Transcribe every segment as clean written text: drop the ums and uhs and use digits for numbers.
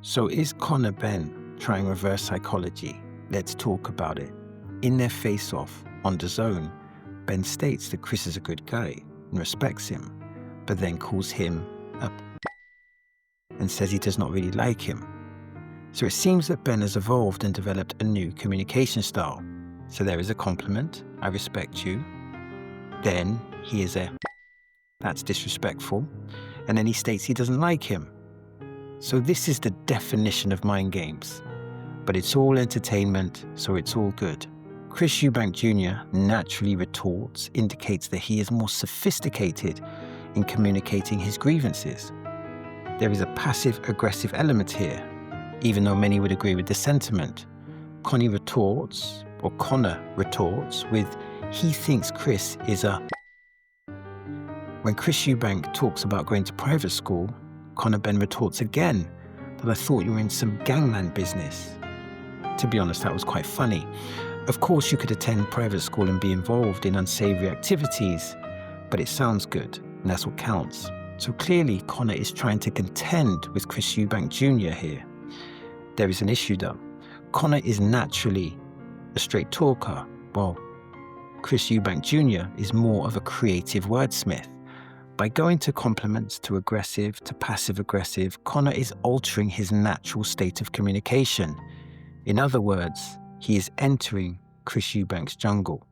So is Connor Benn trying reverse psychology? Let's talk about it. In their face-off on DAZN, Ben states that Chris is a good guy and respects him, but then calls him a and says he does not really like him. So it seems that Ben has evolved and developed a new communication style. So there is a compliment, I respect you. Then he is a that's disrespectful. And then he states he doesn't like him. So this is the definition of mind games. But it's all entertainment, so it's all good. Chris Eubank Jr. naturally retorts, indicates that he is more sophisticated in communicating his grievances. There is a passive-aggressive element here, even though many would agree with the sentiment. Connor retorts with, he thinks Chris is a When Chris Eubank talks about going to private school, Connor Benn retorts again that I thought you were in some gangland business. To be honest, that was quite funny. Of course, you could attend private school and be involved in unsavory activities, but it sounds good, and that's what counts. So clearly, Connor is trying to contend with Chris Eubank Jr. here. There is an issue though. Connor is naturally a straight talker, while Chris Eubank Jr. is more of a creative wordsmith. By going to compliments to aggressive to passive-aggressive, Connor is altering his natural state of communication. In other words, he is entering Chris Eubank's jungle.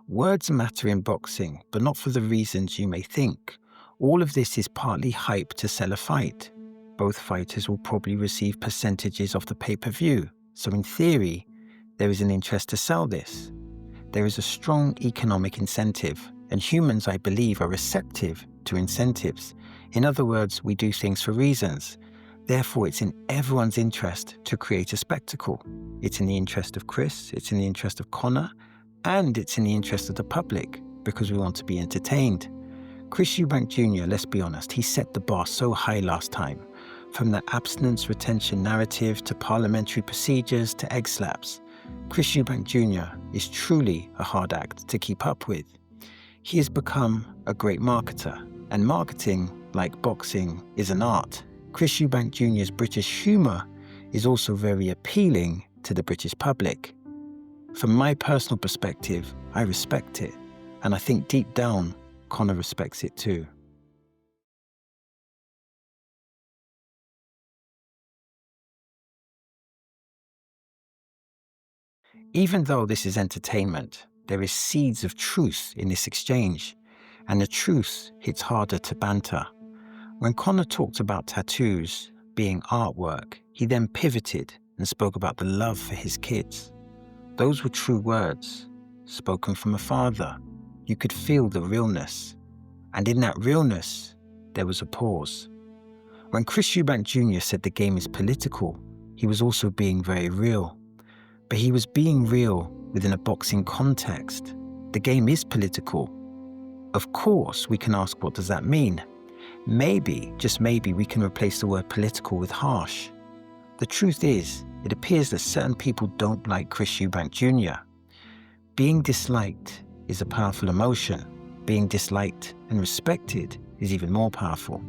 Words matter in boxing, but not for the reasons you may think. All of this is partly hype to sell a fight. Both fighters will probably receive percentages of the pay-per-view, so in theory, there is an interest to sell this. There is a strong economic incentive, and humans, I believe, are receptive to incentives. In other words, we do things for reasons. Therefore, it's in everyone's interest to create a spectacle. It's in the interest of Chris, it's in the interest of Connor, and it's in the interest of the public, because we want to be entertained. Chris Eubank Jr., let's be honest, he set the bar so high last time. From the abstinence retention narrative to parliamentary procedures to egg slaps, Chris Eubank Jr. is truly a hard act to keep up with. He has become a great marketer, and marketing, like boxing, is an art. Chris Eubank Jr.'s British humour is also very appealing to the British public. From my personal perspective, I respect it, and I think deep down, Connor respects it too. Even though this is entertainment, there is seeds of truth in this exchange, and the truth hits harder to banter. When Connor talked about tattoos being artwork, he then pivoted and spoke about the love for his kids. Those were true words, spoken from a father. You could feel the realness, and in that realness, there was a pause. When Chris Eubank Jr. said the game is political, he was also being very real. But he was being real within a boxing context. The game is political. Of course, we can ask, what does that mean? Maybe, just maybe, we can replace the word political with harsh. The truth is, it appears that certain people don't like Chris Eubank Jr. Being disliked is a powerful emotion. Being disliked and respected is even more powerful.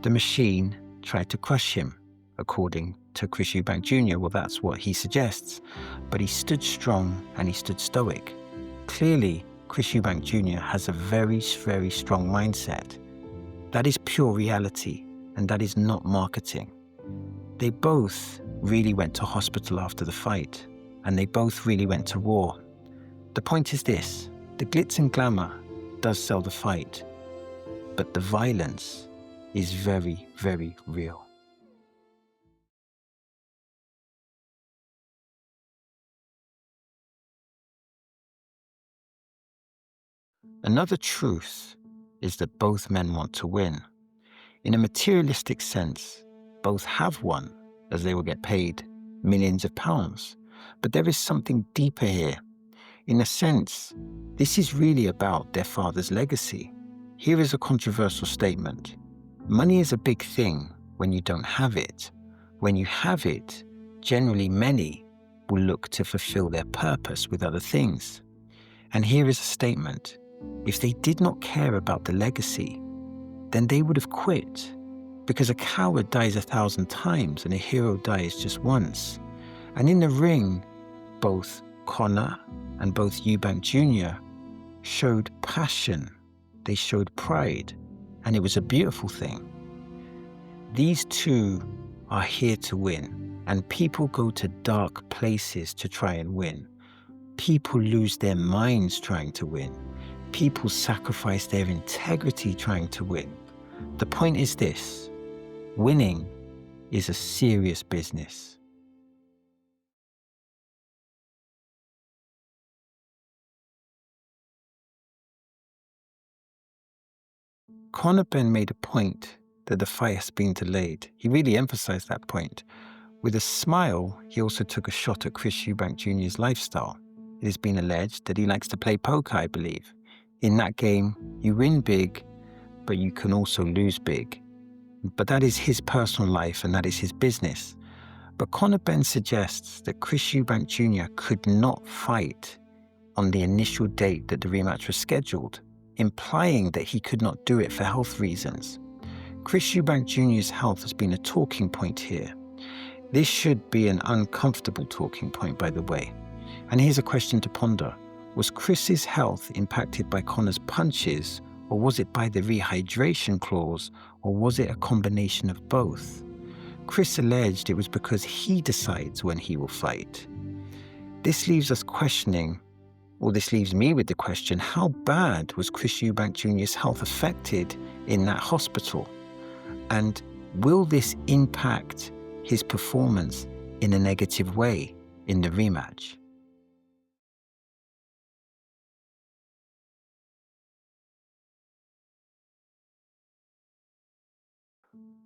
The machine tried to crush him, according to Chris Eubank Jr. Well, that's what he suggests. But he stood strong and he stood stoic. Clearly, Chris Eubank Jr. has a very, very strong mindset. That is pure reality, and that is not marketing. They both really went to hospital after the fight, and they both really went to war. The point is this: the glitz and glamour does sell the fight, but the violence is very, very real. Another truth is that both men want to win. In a materialistic sense, both have won, as they will get paid millions of pounds. But there is something deeper here. In a sense, this is really about their father's legacy. Here is a controversial statement. Money is a big thing when you don't have it. When you have it, generally many will look to fulfill their purpose with other things. And here is a statement. If they did not care about the legacy, then they would have quit, because a coward dies 1,000 times and a hero dies just once. And in the ring, both Connor and both Eubank Jr. showed passion, they showed pride, and it was a beautiful thing. These two are here to win, and people go to dark places to try and win. People lose their minds trying to win. People sacrifice their integrity trying to win. The point is this: winning is a serious business. Connor Benn made a point that the fight has been delayed. He really emphasized that point. With a smile, he also took a shot at Chris Eubank Jr.'s lifestyle. It has been alleged that he likes to play poker, I believe. In that game, you win big, but you can also lose big. But that is his personal life and that is his business. But Connor Benn suggests that Chris Eubank Jr. could not fight on the initial date that the rematch was scheduled, implying that he could not do it for health reasons. Chris Eubank Jr.'s health has been a talking point here. This should be an uncomfortable talking point, by the way. And here's a question to ponder. Was Chris's health impacted by Connor's punches, or was it by the rehydration clause, or was it a combination of both? Chris alleged it was because he decides when he will fight. This leaves us questioning, or this leaves me with the question, how bad was Chris Eubank Jr.'s health affected in that hospital? And will this impact his performance in a negative way in the rematch?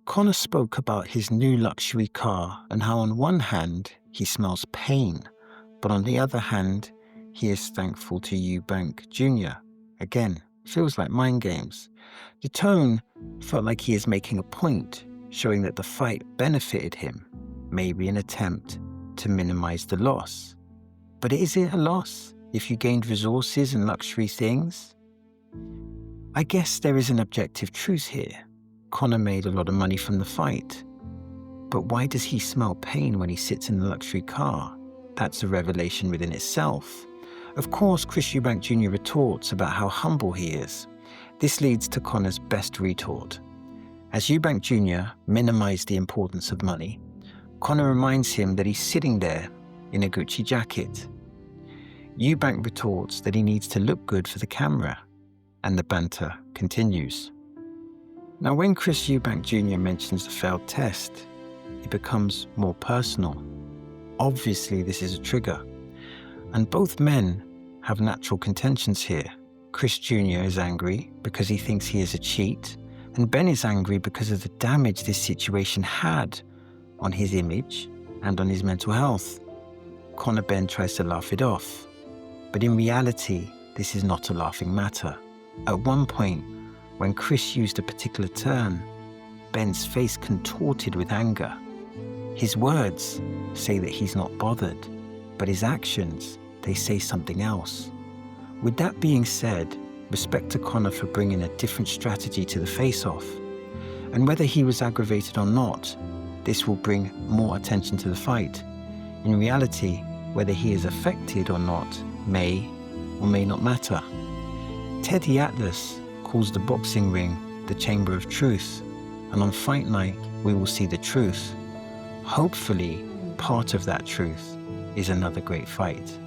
Connor spoke about his new luxury car and how on one hand he smells pain, but on the other hand he is thankful to Eubank Jr. Again, feels like mind games. The tone felt like he is making a point, showing that the fight benefited him, maybe an attempt to minimize the loss. But is it a loss if you gained resources and luxury things? I guess there is an objective truth here. Connor made a lot of money from the fight. But why does he smell pain when he sits in the luxury car? That's a revelation within itself. Of course, Chris Eubank Jr. retorts about how humble he is. This leads to Connor's best retort. As Eubank Jr. minimized the importance of money, Connor reminds him that he's sitting there in a Gucci jacket. Eubank retorts that he needs to look good for the camera, and the banter continues. Now, when Chris Eubank Jr. mentions the failed test, it becomes more personal. Obviously, this is a trigger. And both men have natural contentions here. Chris Jr. is angry because he thinks he is a cheat, and Ben is angry because of the damage this situation had on his image and on his mental health. Connor Benn tries to laugh it off, but in reality, this is not a laughing matter. At one point, when Chris used a particular term, Ben's face contorted with anger. His words say that he's not bothered, but his actions, they say something else. With that being said, respect to Connor for bringing a different strategy to the face-off. And whether he was aggravated or not, this will bring more attention to the fight. In reality, whether he is affected or not may or may not matter. Teddy Atlas calls the boxing ring the chamber of truth, and on fight night we will see the truth. Hopefully, part of that truth is another great fight.